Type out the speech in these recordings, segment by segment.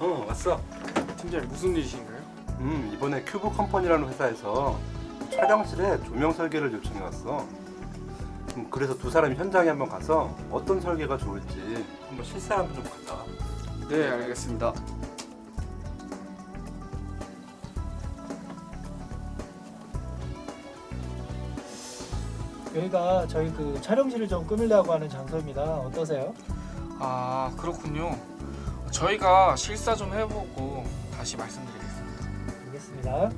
왔어. 팀장님 무슨 일이신가요? 이번에 큐브 컴퍼니라는 회사에서 촬영실에 조명 설계를 요청해 왔어. 그래서 두 사람이 현장에 한번 가서 어떤 설계가 좋을지 한번 실사 한번 좀 가자. 네, 알겠습니다. 여기가 저희 그 촬영실을 좀 꾸미려고 하는 장소입니다. 어떠세요? 아, 그렇군요. 저희가 실사 좀 해보고 다시 말씀드리겠습니다. 알겠습니다.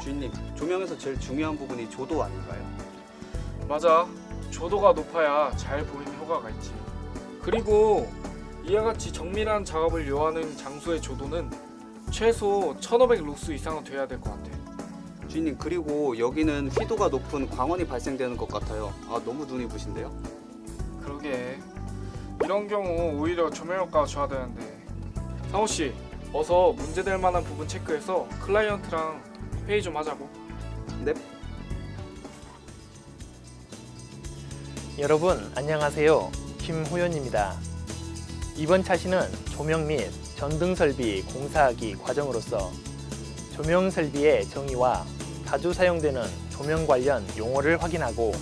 주인님, 조명에서 제일 중요한 부분이 조도 아닌가요? 맞아. 조도가 높아야 잘 보이는 효과가 있지. 그리고 이와 같이 정밀한 작업을 요하는 장소의 조도는 최소 1500 룩스 이상은 돼야 될 것 같아. 주인님, 그리고 여기는 휘도가 높은 광원이 발생되는 것 같아요. 아, 너무 눈이 부신데요? 그러게. 이런 경우 오히려 조명 효과가 좋아되는데. 상호 씨, 어서 문제될 만한 부분 체크해서 클라이언트랑 회의 좀 하자고. 네. 여러분 안녕하세요. 김호연입니다. 이번 차시는 조명 및 전등 설비 공사하기 과정으로서 조명 설비의 정의와 자주 사용되는 조명 관련 용어를 확인하고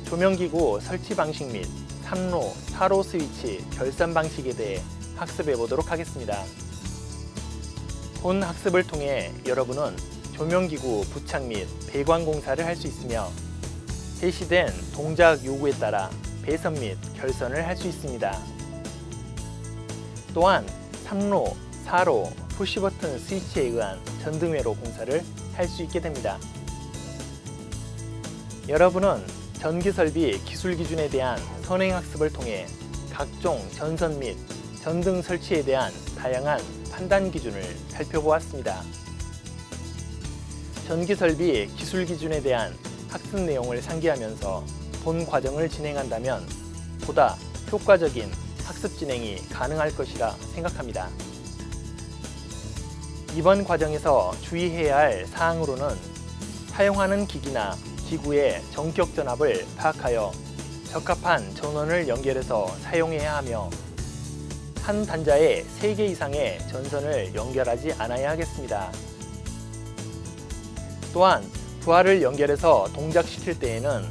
조명기구 설치 방식 및 3로, 4로 스위치 결선 방식에 대해 학습해 보도록 하겠습니다. 본 학습을 통해 여러분은 조명기구 부착 및 배관 공사를 할 수 있으며 제시된 동작 요구에 따라 배선 및 결선을 할 수 있습니다. 또한 3로, 4로 푸시버튼 스위치에 의한 전등회로 공사를 할 수 있게 됩니다. 여러분은 전기설비 기술 기준에 대한 선행학습을 통해 각종 전선 및 전등 설치에 대한 다양한 판단 기준을 살펴보았습니다. 전기설비 기술 기준에 대한 학습 내용을 상기하면서 본 과정을 진행한다면 보다 효과적인 학습 진행이 가능할 것이라 생각합니다. 이번 과정에서 주의해야 할 사항으로는 사용하는 기기나 기구의 전격 전압을 파악하여 적합한 전원을 연결해서 사용해야 하며 한 단자에 3개 이상의 전선을 연결하지 않아야 하겠습니다. 또한 부하를 연결해서 동작시킬 때에는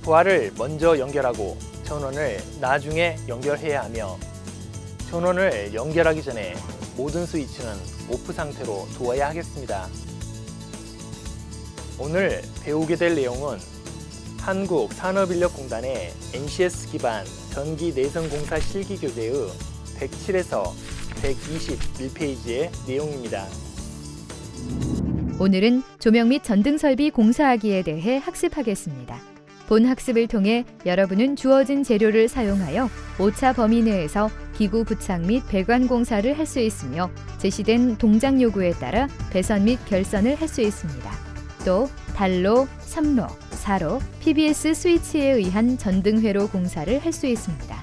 부하를 먼저 연결하고 전원을 나중에 연결해야 하며 전원을 연결하기 전에 모든 스위치는 오프 상태로 두어야 하겠습니다. 오늘 배우게 될 내용은 한국산업인력공단의 NCS 기반 전기 내선공사 실기교재의 107에서 121페이지의 내용입니다. 오늘은 조명 및 전등 설비 공사하기에 대해 학습하겠습니다. 본 학습을 통해 여러분은 주어진 재료를 사용하여 오차 범위 내에서 기구 부착 및 배관 공사를 할 수 있으며 제시된 동작 요구에 따라 배선 및 결선을 할 수 있습니다. 또 달로, 3로, 4로 PBS 스위치에 의한 전등회로 공사를 할 수 있습니다.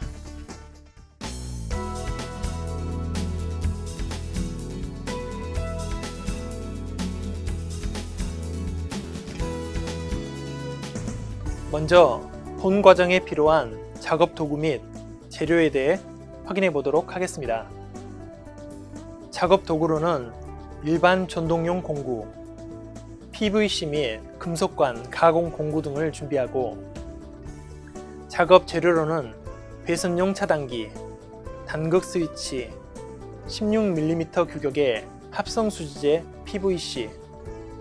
먼저 본 과정에 필요한 작업 도구 및 재료에 대해 확인해 보도록 하겠습니다. 작업 도구로는 일반 전동용 공구, PVC 및 금속관 가공 공구 등을 준비하고 작업 재료로는 배선용 차단기, 단극 스위치, 16mm 규격의 합성 수지재 PVC,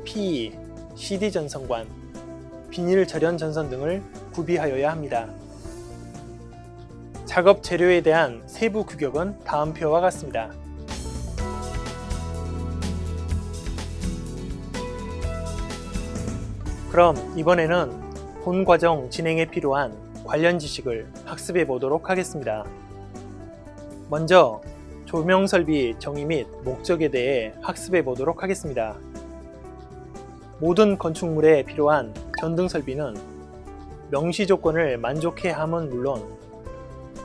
PE, CD 전선관, 비닐 절연 전선 등을 구비하여야 합니다. 작업 재료에 대한 세부 규격은 다음 표와 같습니다. 그럼 이번에는 본 과정 진행에 필요한 관련 지식을 학습해 보도록 하겠습니다. 먼저 조명 설비 정의 및 목적에 대해 학습해 보도록 하겠습니다. 모든 건축물에 필요한 전등 설비는 명시 조건을 만족해야 함은 물론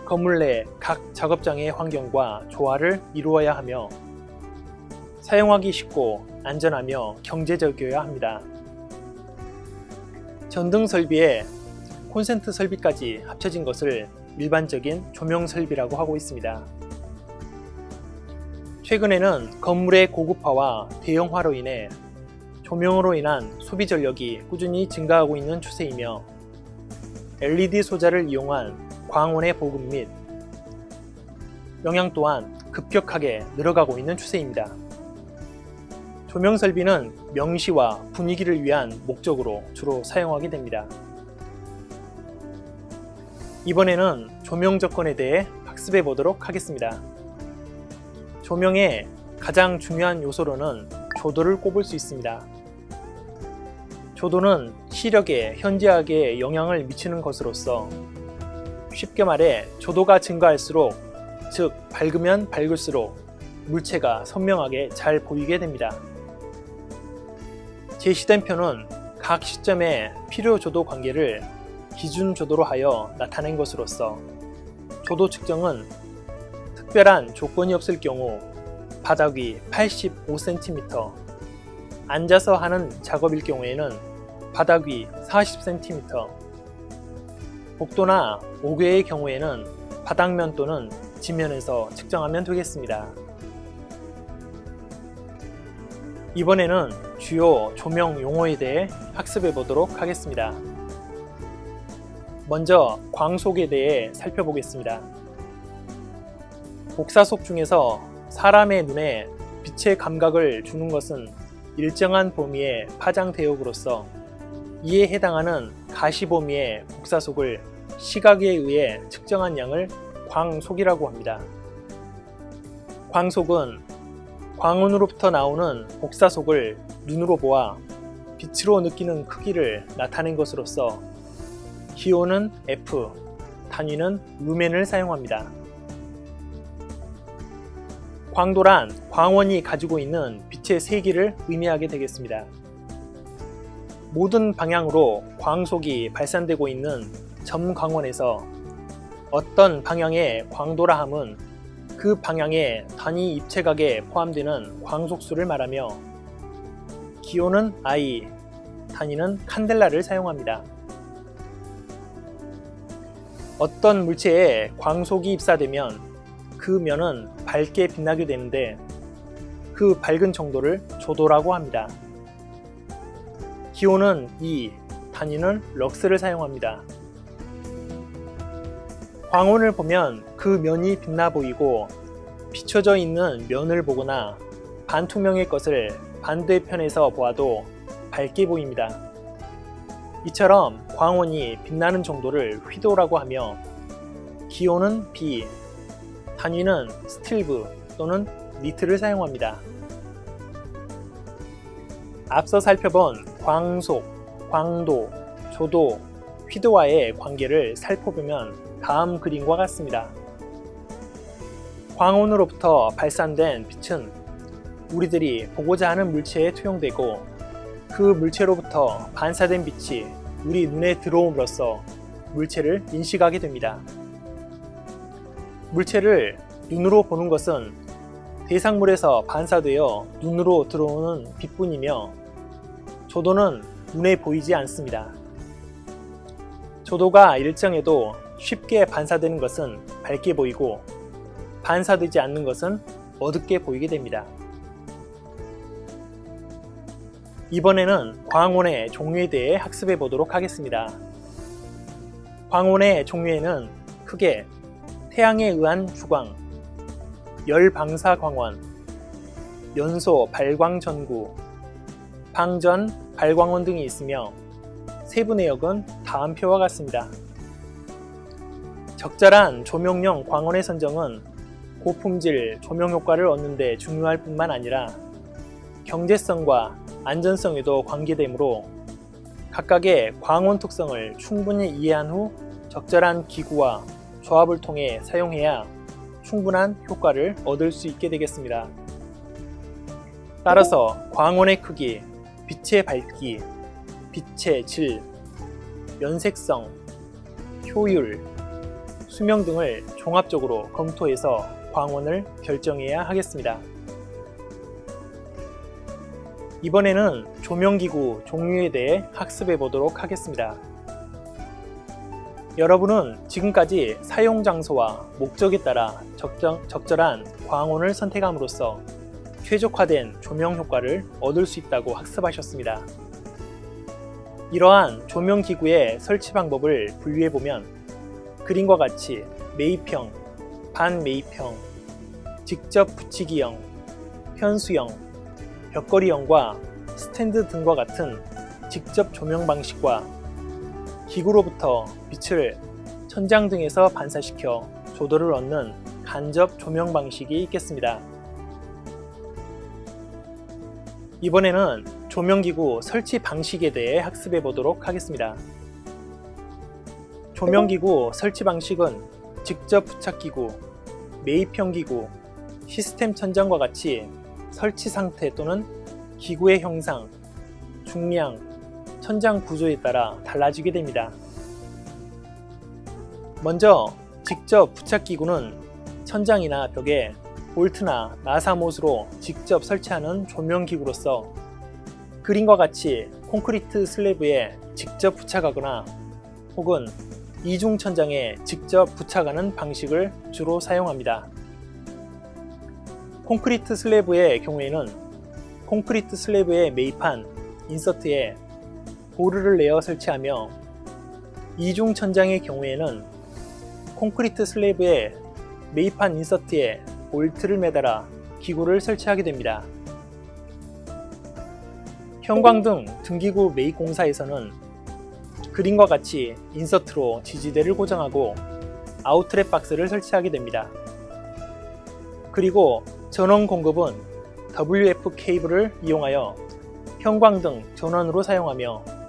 건물 내 각 작업장의 환경과 조화를 이루어야 하며 사용하기 쉽고 안전하며 경제적이어야 합니다. 전등 설비에 콘센트 설비까지 합쳐진 것을 일반적인 조명 설비라고 하고 있습니다. 최근에는 건물의 고급화와 대형화로 인해 조명으로 인한 소비 전력이 꾸준히 증가하고 있는 추세이며 LED 소자를 이용한 광원의 보급 및 영향 또한 급격하게 늘어가고 있는 추세입니다. 조명 설비는 명시와 분위기를 위한 목적으로 주로 사용하게 됩니다. 이번에는 조명 접근에 대해 학습해 보도록 하겠습니다. 조명의 가장 중요한 요소로는 조도를 꼽을 수 있습니다. 조도는 시력에 현저하게 영향을 미치는 것으로서 쉽게 말해 조도가 증가할수록, 즉 밝으면 밝을수록 물체가 선명하게 잘 보이게 됩니다. 제시된 표는 각 시점의 필요 조도 관계를 기준 조도로 하여 나타낸 것으로서 조도 측정은 특별한 조건이 없을 경우 바닥 위 85cm, 앉아서 하는 작업일 경우에는 바닥 위 40cm, 복도나 옥외의 경우에는 바닥면 또는 지면에서 측정하면 되겠습니다. 이번에는 주요 조명 용어에 대해 학습해 보도록 하겠습니다. 먼저 광속에 대해 살펴보겠습니다. 복사속 중에서 사람의 눈에 빛의 감각을 주는 것은 일정한 범위의 파장 대역으로서 이에 해당하는 가시범위의 복사속을 시각에 의해 측정한 양을 광속이라고 합니다. 광속은 광원으로부터 나오는 복사속을 눈으로 보아 빛으로 느끼는 크기를 나타낸 것으로서 기호는 F, 단위는 루멘을 사용합니다. 광도란 광원이 가지고 있는 빛의 세기를 의미하게 되겠습니다. 모든 방향으로 광속이 발산되고 있는 점광원에서 어떤 방향의 광도라 함은 그 방향의 단위 입체각에 포함되는 광속수를 말하며 기호는 I, 단위는 칸델라를 사용합니다. 어떤 물체에 광속이 입사되면 그 면은 밝게 빛나게 되는데 그 밝은 정도를 조도라고 합니다. 기호는 E, 단위는 럭스를 사용합니다. 광원을 보면 그 면이 빛나 보이고 비춰져 있는 면을 보거나 반투명의 것을 반대편에서 보아도 밝게 보입니다. 이처럼 광원이 빛나는 정도를 휘도라고 하며 기호는 B, 단위는 스틸브 또는 니트를 사용합니다. 앞서 살펴본 광속, 광도, 조도, 휘도와의 관계를 살펴보면 다음 그림과 같습니다. 광원으로부터 발산된 빛은 우리들이 보고자 하는 물체에 투영되고 그 물체로부터 반사된 빛이 우리 눈에 들어옴으로써 물체를 인식하게 됩니다. 물체를 눈으로 보는 것은 대상물에서 반사되어 눈으로 들어오는 빛뿐이며 조도는 눈에 보이지 않습니다. 조도가 일정해도 쉽게 반사되는 것은 밝게 보이고 반사되지 않는 것은 어둡게 보이게 됩니다. 이번에는 광원의 종류에 대해 학습해 보도록 하겠습니다. 광원의 종류에는 크게 태양에 의한 주광, 열방사 광원, 연소 발광 전구, 방전 발광원 등이 있으며 세부 내역은 다음 표와 같습니다. 적절한 조명용 광원의 선정은 고품질 조명 효과를 얻는 데 중요할 뿐만 아니라 경제성과 안전성에도 관계되므로 각각의 광원 특성을 충분히 이해한 후 적절한 기구와 조합을 통해 사용해야 충분한 효과를 얻을 수 있게 되겠습니다. 따라서 광원의 크기, 빛의 밝기, 빛의 질, 연색성, 효율, 수명 등을 종합적으로 검토해서 광원을 결정해야 하겠습니다. 이번에는 조명기구 종류에 대해 학습해 보도록 하겠습니다. 여러분은 지금까지 사용 장소와 목적에 따라 적절한 광원을 선택함으로써 최적화된 조명 효과를 얻을 수 있다고 학습하셨습니다. 이러한 조명 기구의 설치 방법을 분류해보면 그림과 같이 매입형, 반매입형, 직접 붙이기형, 현수형, 벽걸이형과 스탠드 등과 같은 직접 조명 방식과 기구로부터 빛을 천장 등에서 반사시켜 조도를 얻는 간접 조명 방식이 있겠습니다. 이번에는 조명기구 설치 방식에 대해 학습해 보도록 하겠습니다. 조명기구 설치 방식은 직접 부착기구, 매입형 기구, 시스템 천장과 같이 설치 상태 또는 기구의 형상, 중량, 천장 구조에 따라 달라지게 됩니다. 먼저 직접 부착기구는 천장이나 벽에 볼트나 나사못으로 직접 설치하는 조명기구로서 그림과 같이 콘크리트 슬래브에 직접 부착하거나 혹은 이중 천장에 직접 부착하는 방식을 주로 사용합니다. 콘크리트 슬래브의 경우에는 콘크리트 슬래브에 매입한 인서트에 보르를 내어 설치하며 이중 천장의 경우에는 콘크리트 슬래브에 매입한 인서트에 볼트를 매달아 기구를 설치하게 됩니다. 형광등 등기구 매입 공사에서는 그림과 같이 인서트로 지지대를 고정하고 아웃렛 박스를 설치하게 됩니다. 그리고 전원 공급은 WF 케이블을 이용하여 형광등 전원으로 사용하며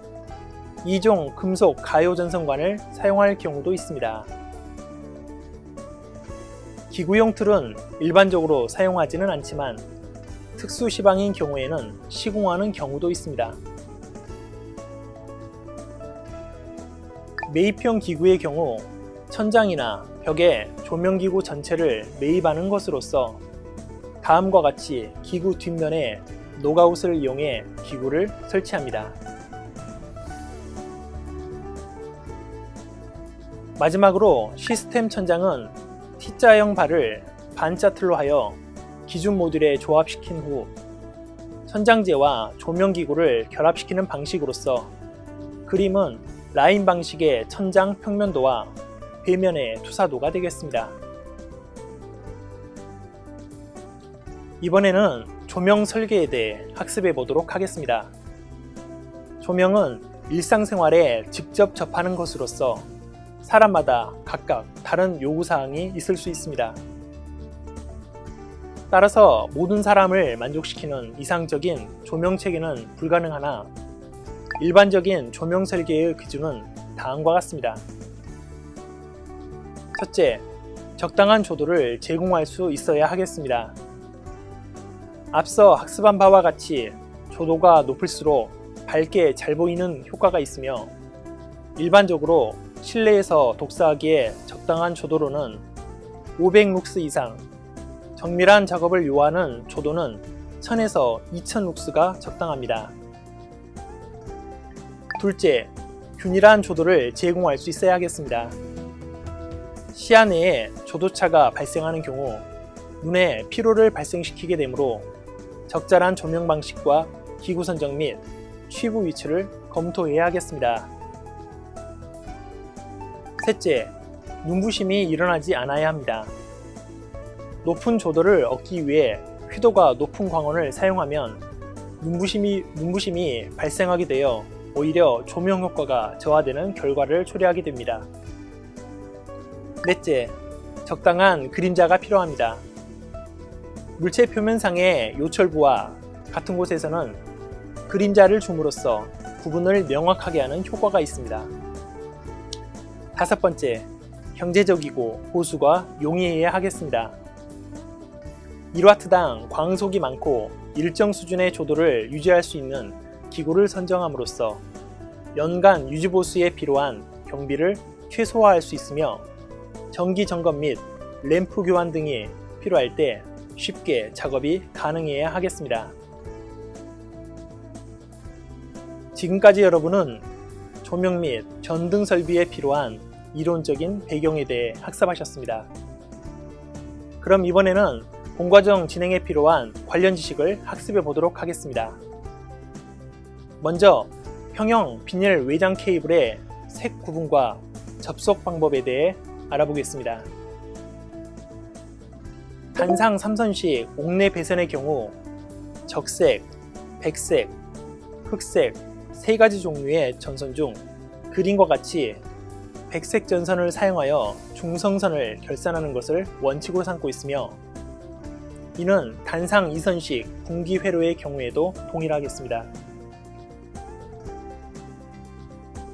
2종 금속 가요 전선관을 사용할 경우도 있습니다. 기구용 틀은 일반적으로 사용하지는 않지만 특수 시방인 경우에는 시공하는 경우도 있습니다. 매입형 기구의 경우 천장이나 벽에 조명기구 전체를 매입하는 것으로서 다음과 같이 기구 뒷면에 노가웃을 이용해 기구를 설치합니다. 마지막으로 시스템 천장은 T자형 발을 반자틀로 하여 기준 모듈에 조합시킨 후 천장재와 조명기구를 결합시키는 방식으로서 그림은 라인 방식의 천장 평면도와 배면의 투사도가 되겠습니다. 이번에는 조명 설계에 대해 학습해 보도록 하겠습니다. 조명은 일상생활에 직접 접하는 것으로서 사람마다 각각 다른 요구사항이 있을 수 있습니다. 따라서 모든 사람을 만족시키는 이상적인 조명 체계는 불가능하나 일반적인 조명 설계의 기준은 다음과 같습니다. 첫째, 적당한 조도를 제공할 수 있어야 하겠습니다. 앞서 학습한 바와 같이 조도가 높을수록 밝게 잘 보이는 효과가 있으며 일반적으로 실내에서 독서하기에 적당한 조도로는 500룩스 이상, 정밀한 작업을 요하는 조도는 1000에서 2000룩스가 적당합니다. 둘째, 균일한 조도를 제공할 수 있어야 하겠습니다. 시야 내에 조도차가 발생하는 경우 눈에 피로를 발생시키게 되므로 적절한 조명 방식과 기구 선정 및 취부 위치를 검토해야 하겠습니다. 셋째, 눈부심이 일어나지 않아야 합니다. 높은 조도를 얻기 위해 휘도가 높은 광원을 사용하면 눈부심이 발생하게 되어 오히려 조명 효과가 저하되는 결과를 초래하게 됩니다. 넷째, 적당한 그림자가 필요합니다. 물체 표면상의 요철부와 같은 곳에서는 그림자를 줌으로써 구분을 명확하게 하는 효과가 있습니다. 다섯 번째, 경제적이고 보수가 용이해야 하겠습니다. 1W당 광속이 많고 일정 수준의 조도를 유지할 수 있는 기구를 선정함으로써 연간 유지보수에 필요한 경비를 최소화할 수 있으며 정기 점검 및 램프 교환 등이 필요할 때 쉽게 작업이 가능해야 하겠습니다. 지금까지 여러분은 조명 및 전등 설비에 필요한 이론적인 배경에 대해 학습하셨습니다. 그럼 이번에는 본과정 진행에 필요한 관련 지식을 학습해 보도록 하겠습니다. 먼저 평형 비닐 외장 케이블의 색 구분과 접속 방법에 대해 알아보겠습니다. 단상 3선식 옥내 배선의 경우 적색, 백색, 흑색 세 가지 종류의 전선 중 그림과 같이 백색 전선을 사용하여 중성선을 결산하는 것을 원칙으로 삼고 있으며, 이는 단상 2선식 분기 회로의 경우에도 동일하겠습니다.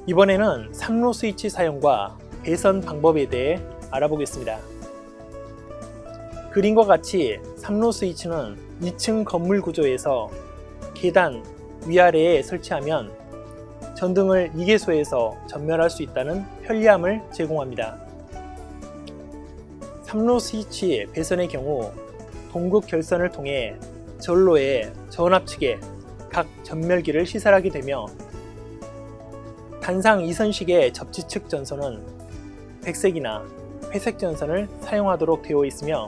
이번에는 3로 스위치 사용과 배선 방법에 대해 알아보겠습니다. 그림과 같이 3로 스위치는 2층 건물 구조에서 계단 위아래에 설치하면 전등을 2개소에서 전멸할 수 있다는 편리함을 제공합니다. 3로 스위치 배선의 경우 동극 결선을 통해 전로의 전압측에 각 전멸기를 시설하게 되며, 단상 2선식의 접지측 전선은 백색이나 회색 전선을 사용하도록 되어 있으며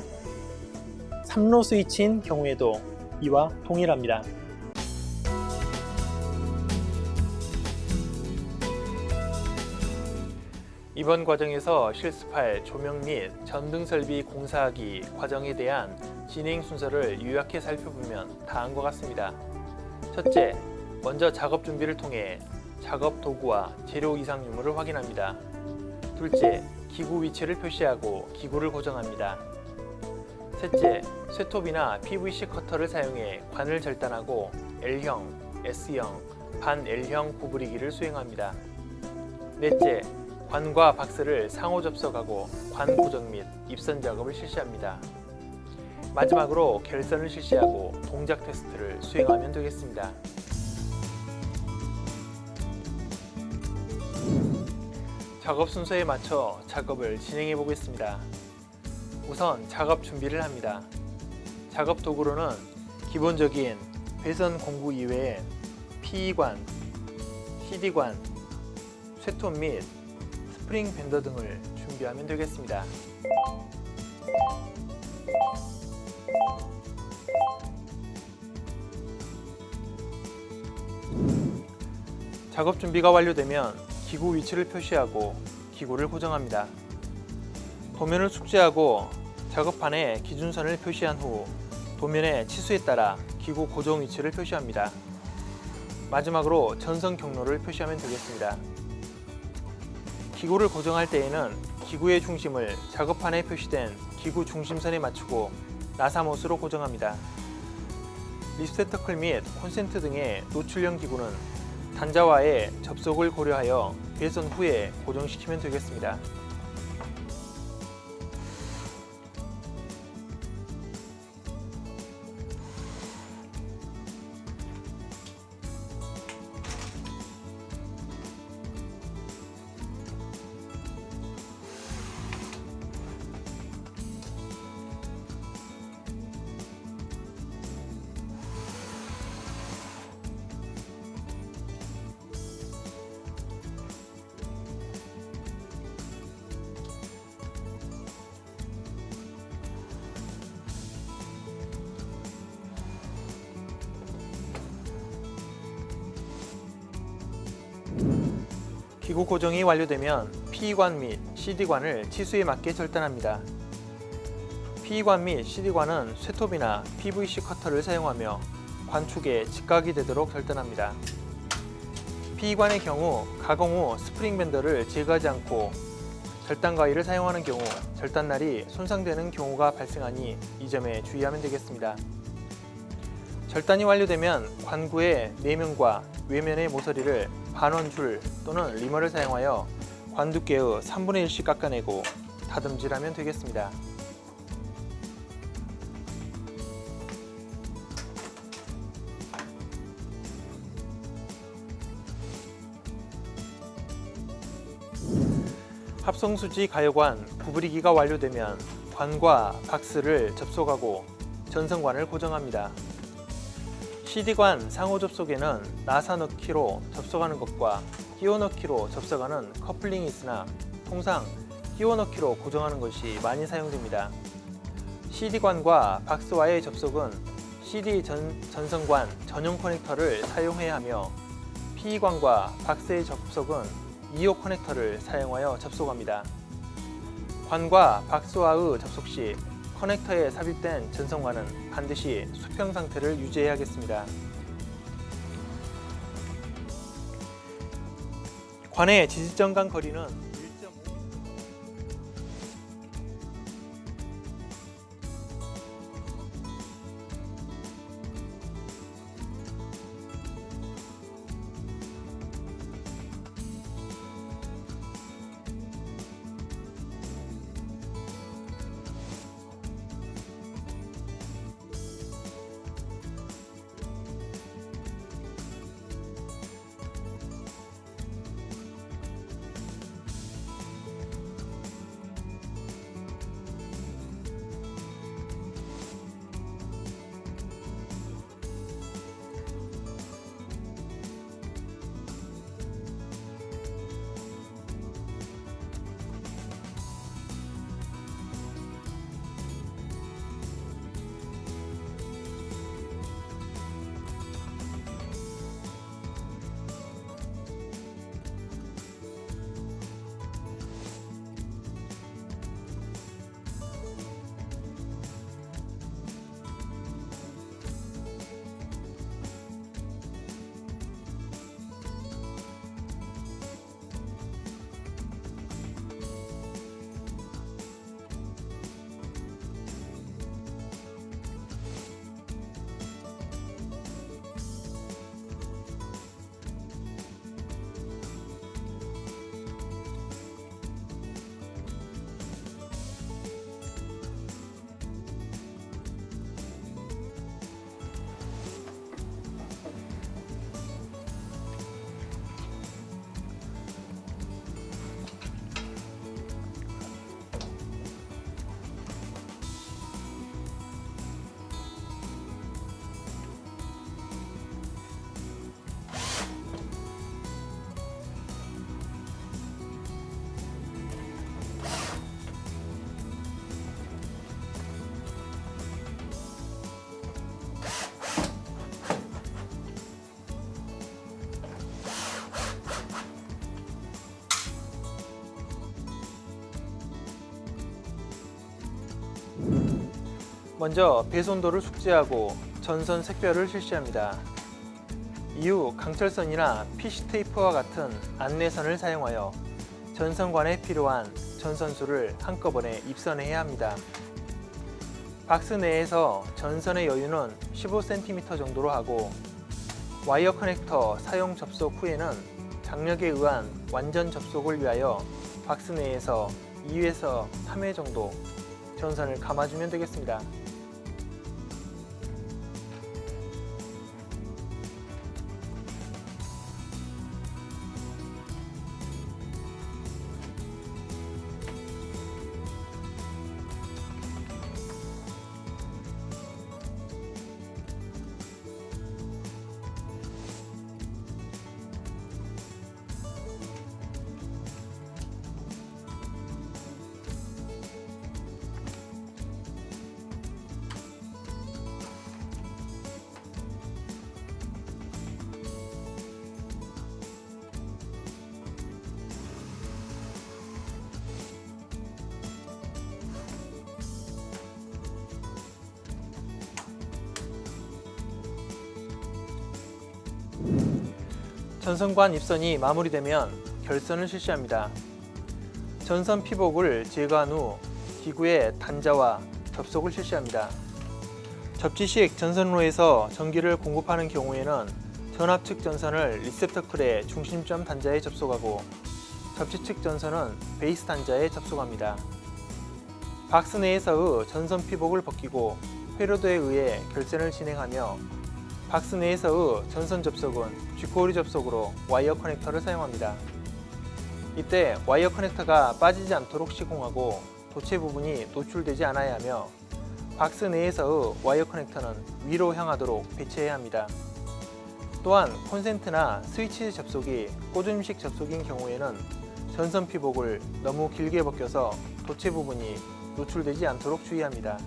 3로 스위치인 경우에도 이와 동일합니다. 이번 과정에서 실습할 조명 및 전등 설비 공사하기 과정에 대한 진행 순서를 요약해 살펴보면 다음과 같습니다. 첫째, 먼저 작업 준비를 통해 작업 도구와 재료 이상 유무를 확인합니다. 둘째, 기구 위치를 표시하고 기구를 고정합니다. 셋째, 쇠톱이나 PVC 커터를 사용해 관을 절단하고 L형, S형, 반 L형 구부리기를 수행합니다. 넷째, 관과 박스를 상호 접속하고 관 고정 및 입선 작업을 실시합니다. 마지막으로 결선을 실시하고 동작 테스트를 수행하면 되겠습니다. 작업 순서에 맞춰 작업을 진행해 보겠습니다. 우선 작업 준비를 합니다. 작업 도구로는 기본적인 배선 공구 이외에 PE관, CD관, 쇠톱 및 스프링 밴더 등을 준비하면 되겠습니다. 작업 준비가 완료되면 기구 위치를 표시하고 기구를 고정합니다. 도면을 숙지하고 작업판에 기준선을 표시한 후 도면의 치수에 따라 기구 고정 위치를 표시합니다. 마지막으로 전선 경로를 표시하면 되겠습니다. 기구를 고정할 때에는 기구의 중심을 작업판에 표시된 기구 중심선에 맞추고 나사못으로 고정합니다. 리셉터클 및 콘센트 등의 노출형 기구는 단자와의 접속을 고려하여 배선 후에 고정시키면 되겠습니다. 기구 고정이 완료되면 PE관 및 CD관을 치수에 맞게 절단합니다. PE관 및 CD관은 쇠톱이나 PVC 커터를 사용하며 관축에 직각이 되도록 절단합니다. PE관의 경우 가공 후 스프링 밴더를 제거하지 않고 절단 가위를 사용하는 경우 절단날이 손상되는 경우가 발생하니 이 점에 주의하면 되겠습니다. 절단이 완료되면 관구의 내면과 외면의 모서리를 반원줄 또는 리머를 사용하여 관 두께의 3분의 1씩 깎아내고 다듬질하면 되겠습니다. 합성수지 가열관 구부리기가 완료되면 관과 박스를 접속하고 전선관을 고정합니다. CD관 상호 접속에는 나사 넣기로 접속하는 것과 끼워 넣기로 접속하는 커플링이 있으나 통상 끼워넣기로 고정하는 것이 많이 사용됩니다. CD관과 박스와의 접속은 CD 전선관 전용 커넥터를 사용해야 하며 PE관과 박스의 접속은 2호 커넥터를 사용하여 접속합니다. 관과 박스와의 접속 시 커넥터에 삽입된 전선관은 반드시 수평 상태를 유지해야겠습니다. 관의 지지점 간 거리는 1.5m. 먼저 배선도를 숙지하고 전선 색별을 실시합니다. 이후 강철선이나 PC 테이프와 같은 안내선을 사용하여 전선관에 필요한 전선수를 한꺼번에 입선해야 합니다. 박스 내에서 전선의 여유는 15cm 정도로 하고 와이어 커넥터 사용 접속 후에는 장력에 의한 완전 접속을 위하여 박스 내에서 2회에서 3회 정도 전선을 감아주면 되겠습니다. 전선관 입선이 마무리되면 결선을 실시합니다. 전선 피복을 제거한 후 기구의 단자와 접속을 실시합니다. 접지식 전선로에서 전기를 공급하는 경우에는 전압 측 전선을 리셉터클의 중심점 단자에 접속하고 접지 측 전선은 베이스 단자에 접속합니다. 박스 내에서의 전선 피복을 벗기고 회로도에 의해 결선을 진행하며 박스 내에서의 전선 접속은 쥐꼬리 접속으로 와이어 커넥터를 사용합니다. 이때 와이어 커넥터가 빠지지 않도록 시공하고 도체 부분이 노출되지 않아야 하며 박스 내에서의 와이어 커넥터는 위로 향하도록 배치해야 합니다. 또한 콘센트나 스위치 접속이 꽂음식 접속인 경우에는 전선 피복을 너무 길게 벗겨서 도체 부분이 노출되지 않도록 주의합니다.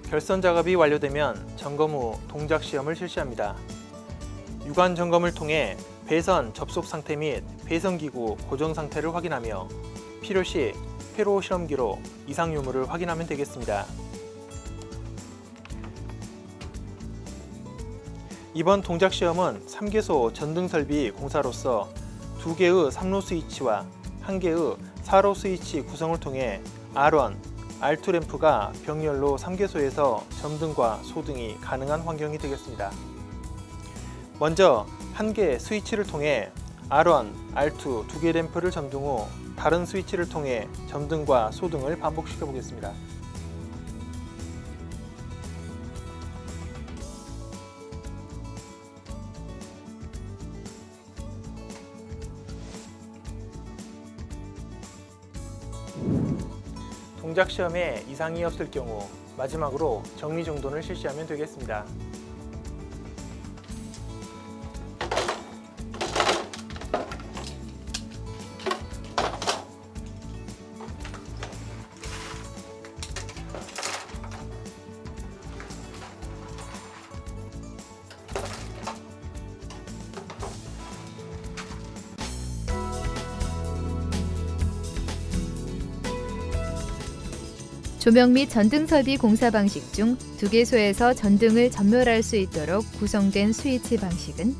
결선 작업이 완료되면 점검 후 동작 시험을 실시합니다. 유관 점검을 통해 배선 접속 상태 및 배선기구 고정 상태를 확인하며 필요시 회로 실험기로 이상 유무를 확인하면 되겠습니다. 이번 동작 시험은 3개소 전등 설비 공사로서 2개의 3로 스위치와 1개의 4로 스위치 구성을 통해 R1, R2 램프가 병렬로 3개소에서 점등과 소등이 가능한 환경이 되겠습니다. 먼저 1개 스위치를 통해 R1, R2 2개 램프를 점등 후 다른 스위치를 통해 점등과 소등을 반복시켜 보겠습니다. 동작 시험에 이상이 없을 경우 마지막으로 정리정돈을 실시하면 되겠습니다. 조명 및 전등 설비 공사 방식 중 2개소에서 전등을 전멸할 수 있도록 구성된 스위치 방식은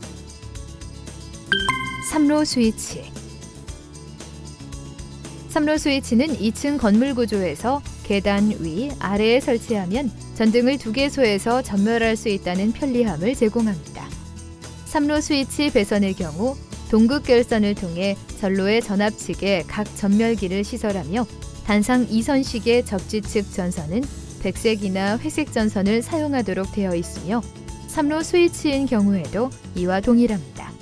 3로 스위치. 3로 스위치는 2층 건물 구조에서 계단 위, 아래에 설치하면 전등을 2개소에서 전멸할 수 있다는 편리함을 제공합니다. 3로 스위치 배선의 경우 동극 결선을 통해 전로의 전압측에 각 전멸기를 시설하며 단상 2선식의 접지측 전선은 백색이나 회색 전선을 사용하도록 되어 있으며 3로 스위치인 경우에도 이와 동일합니다.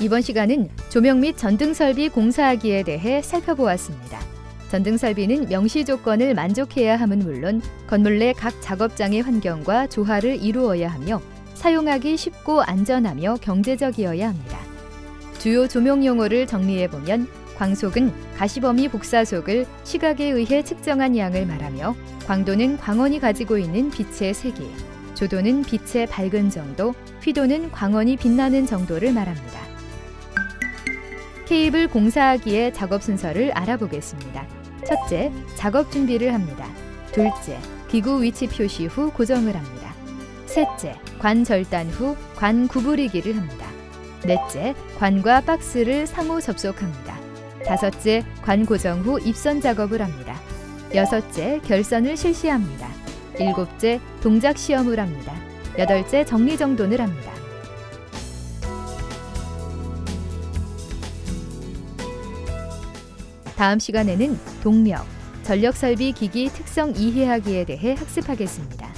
이번 시간은 조명 및 전등 설비 공사하기에 대해 살펴보았습니다. 전등 설비는 명시 조건을 만족해야 함은 물론 건물 내 각 작업장의 환경과 조화를 이루어야 하며 사용하기 쉽고 안전하며 경제적이어야 합니다. 주요 조명 용어를 정리해보면 광속은 가시범위 복사속을 시각에 의해 측정한 양을 말하며 광도는 광원이 가지고 있는 빛의 세기, 조도는 빛의 밝은 정도, 휘도는 광원이 빛나는 정도를 말합니다. 케이블 공사하기의 작업 순서를 알아보겠습니다. 첫째, 작업 준비를 합니다. 둘째, 기구 위치 표시 후 고정을 합니다. 셋째, 관 절단 후 관 구부리기를 합니다. 넷째, 관과 박스를 상호 접속합니다. 다섯째, 관 고정 후 입선 작업을 합니다. 여섯째, 결선을 실시합니다. 일곱째, 동작 시험을 합니다. 여덟째, 정리정돈을 합니다. 다음 시간에는 동력, 전력설비 기기 특성 이해하기에 대해 학습하겠습니다.